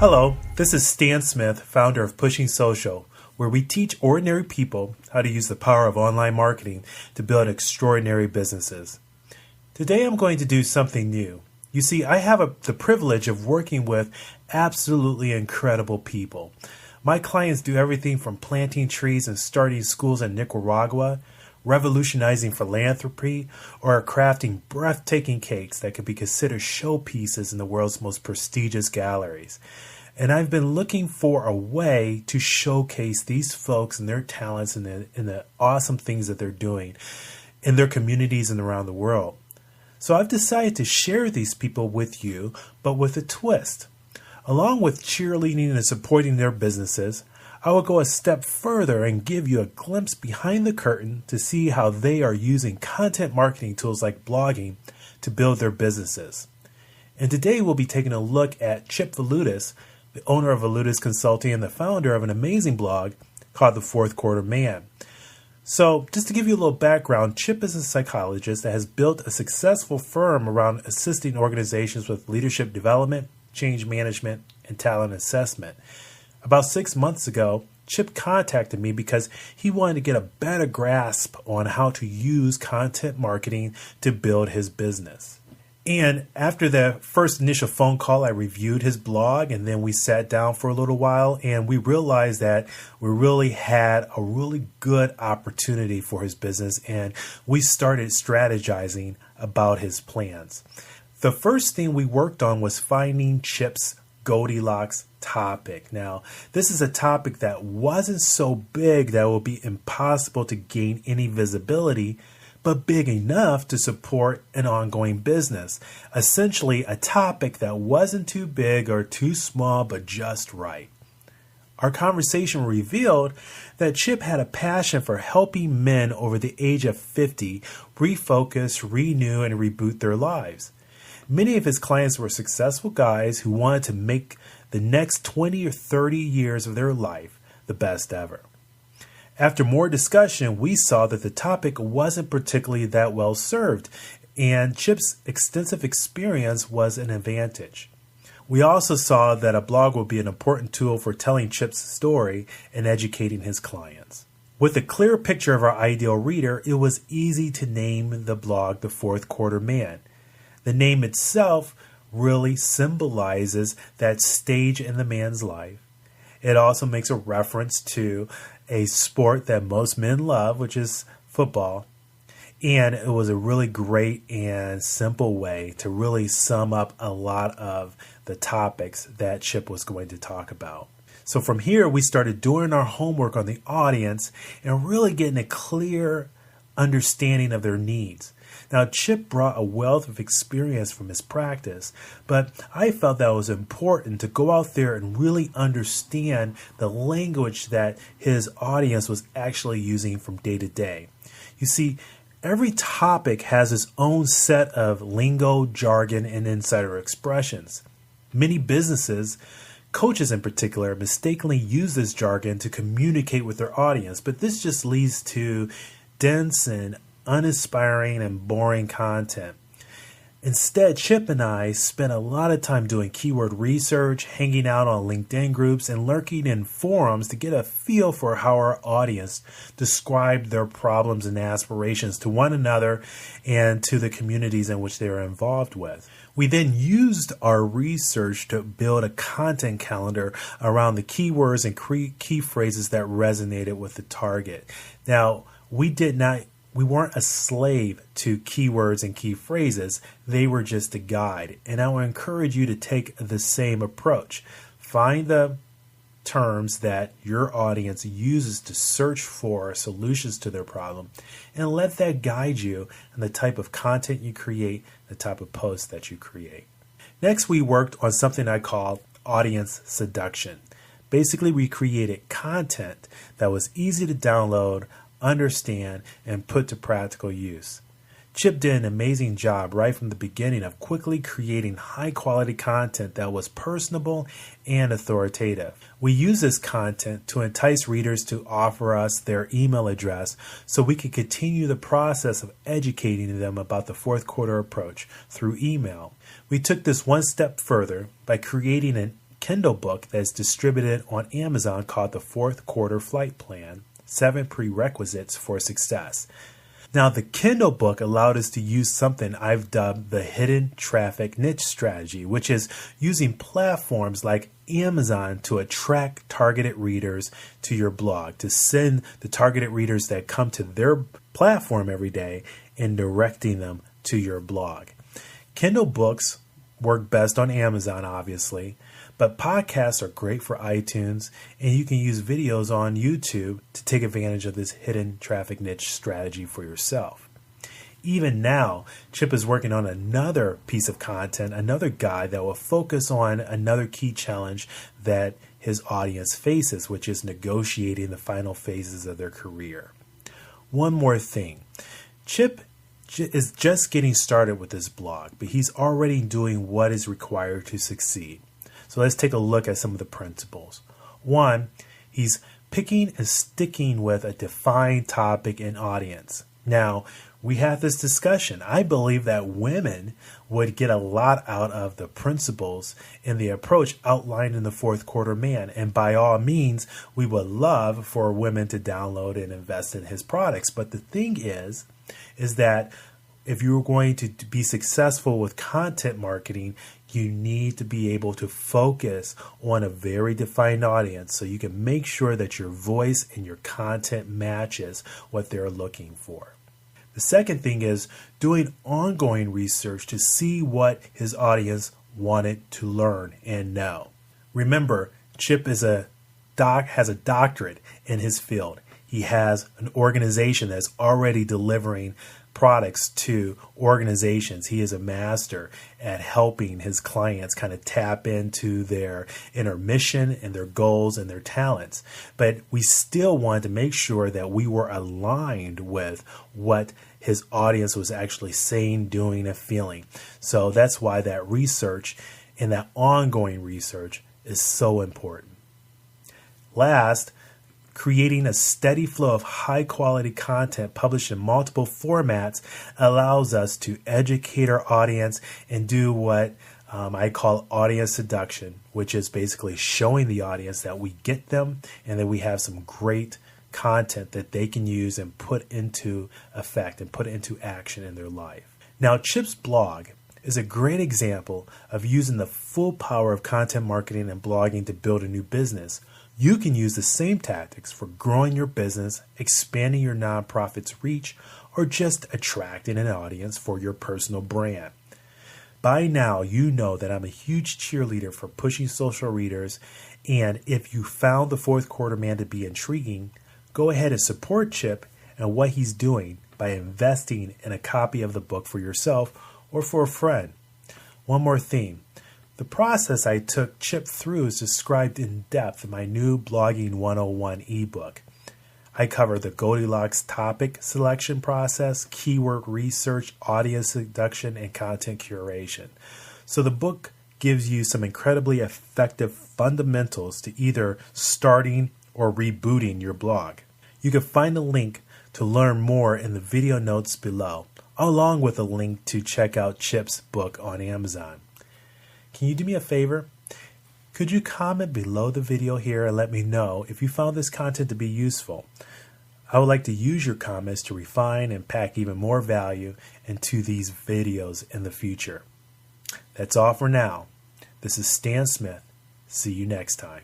Hello, this is Stan Smith, founder of Pushing Social, where we teach ordinary people how to use the power of online marketing to build extraordinary businesses. Today I'm going to do something new. You see, I have the privilege of working with absolutely incredible people. My clients do everything from planting trees and starting schools in Nicaragua, revolutionizing philanthropy, or crafting breathtaking cakes that could be considered showpieces in the world's most prestigious galleries. And I've been looking for a way to showcase these folks and their talents and the awesome things that they're doing in their communities and around the world. So I've decided to share these people with you, but with a twist. Along with cheerleading and supporting their businesses, I will go a step further and give you a glimpse behind the curtain to see how they are using content marketing tools like blogging to build their businesses. And today we'll be taking a look at Chip Valutis, the owner of Valutis Consulting and the founder of an amazing blog called The Fourth Quarter Man. So just to give you a little background, Chip is a psychologist that has built a successful firm around assisting organizations with leadership development, change management, and talent assessment. About 6 months ago, Chip contacted me because he wanted to get a better grasp on how to use content marketing to build his business. And after the first initial phone call, I reviewed his blog, and then we sat down for a little while, and we realized that we really had a really good opportunity for his business, and we started strategizing about his plans. The first thing we worked on was finding Chip's Goldilocks topic. Now, this is a topic that wasn't so big that it would be impossible to gain any visibility, but big enough to support an ongoing business. Essentially, a topic that wasn't too big or too small, but just right. Our conversation revealed that Chip had a passion for helping men over the age of 50 refocus, renew, and reboot their lives. Many of his clients were successful guys who wanted to make the next 20 or 30 years of their life the best ever. After more discussion, we saw that the topic wasn't particularly that well served, and Chip's extensive experience was an advantage. We also saw that a blog would be an important tool for telling Chip's story and educating his clients. With a clear picture of our ideal reader, it was easy to name the blog The Fourth Quarter Man. The name itself really symbolizes that stage in the man's life. It also makes a reference to a sport that most men love, which is football. And it was a really great and simple way to really sum up a lot of the topics that Chip was going to talk about. So from here, we started doing our homework on the audience and really getting a clear understanding of their needs. Now, Chip brought a wealth of experience from his practice, but I felt that it was important to go out there and really understand the language that his audience was actually using from day to day. You see, every topic has its own set of lingo, jargon, and insider expressions. Many businesses, coaches in particular, mistakenly use this jargon to communicate with their audience, but this just leads to dense and uninspiring and boring content. Instead, Chip and I spent a lot of time doing keyword research, hanging out on LinkedIn groups, and lurking in forums to get a feel for how our audience described their problems and aspirations to one another and to the communities in which they were involved with. We then used our research to build a content calendar around the keywords and key phrases that resonated with the target. Now, we weren't a slave to keywords and key phrases. They were just a guide. And I would encourage you to take the same approach. Find the terms that your audience uses to search for solutions to their problem and let that guide you in the type of content you create, the type of posts that you create. Next, we worked on something I call audience seduction. Basically, we created content that was easy to download, understand, and put to practical use. Chip did an amazing job right from the beginning of quickly creating high-quality content that was personable and authoritative. We used this content to entice readers to offer us their email address so we could continue the process of educating them about the fourth quarter approach through email. We took this one step further by creating an Kindle book that's distributed on Amazon called The Fourth Quarter Flight Plan: 7 Prerequisites for Success. Now, the Kindle book allowed us to use something I've dubbed the hidden traffic niche strategy, which is using platforms like Amazon to attract targeted readers to your blog, to send the targeted readers that come to their platform every day and directing them to your blog. Kindle books work best on Amazon, obviously, but podcasts are great for iTunes, and you can use videos on YouTube to take advantage of this hidden traffic niche strategy for yourself. Even now, Chip is working on another piece of content, another guide that will focus on another key challenge that his audience faces, which is negotiating the final phases of their career. One more thing. Chip is just getting started with his blog, but he's already doing what is required to succeed. So let's take a look at some of the principles. 1, he's picking and sticking with a defined topic and audience. Now, we had this discussion. I believe that women would get a lot out of the principles and the approach outlined in the Fourth Quarter Man. And by all means, we would love for women to download and invest in his products. But the thing is that if you're going to be successful with content marketing, you need to be able to focus on a very defined audience so you can make sure that your voice and your content matches what they're looking for. The second thing is doing ongoing research to see what his audience wanted to learn and know. Remember, Chip has a doctorate in his field. He has an organization that's already delivering products to organizations. He is a master at helping his clients kind of tap into their inner mission and their goals and their talents. But we still wanted to make sure that we were aligned with what his audience was actually saying, doing, and feeling. So that's why that research and that ongoing research is so important. Last, creating a steady flow of high-quality content published in multiple formats allows us to educate our audience and do what I call audience seduction, which is basically showing the audience that we get them and that we have some great content that they can use and put into effect and put into action in their life. Now, Chip's blog is a great example of using the full power of content marketing and blogging to build a new business. You can use the same tactics for growing your business, expanding your nonprofit's reach, or just attracting an audience for your personal brand. By now, you know that I'm a huge cheerleader for pushing social readers, and if you found the Fourth Quarter Man to be intriguing, go ahead and support Chip and what he's doing by investing in a copy of the book for yourself or for a friend. One more thing. The process I took Chip through is described in depth in my new Blogging 101 ebook. I cover the Goldilocks topic selection process, keyword research, audience seduction, and content curation. So the book gives you some incredibly effective fundamentals to either starting or rebooting your blog. You can find a link to learn more in the video notes below, along with a link to check out Chip's book on Amazon. Can you do me a favor? Could you comment below the video here and let me know if you found this content to be useful? I would like to use your comments to refine and pack even more value into these videos in the future. That's all for now. This is Stan Smith. See you next time.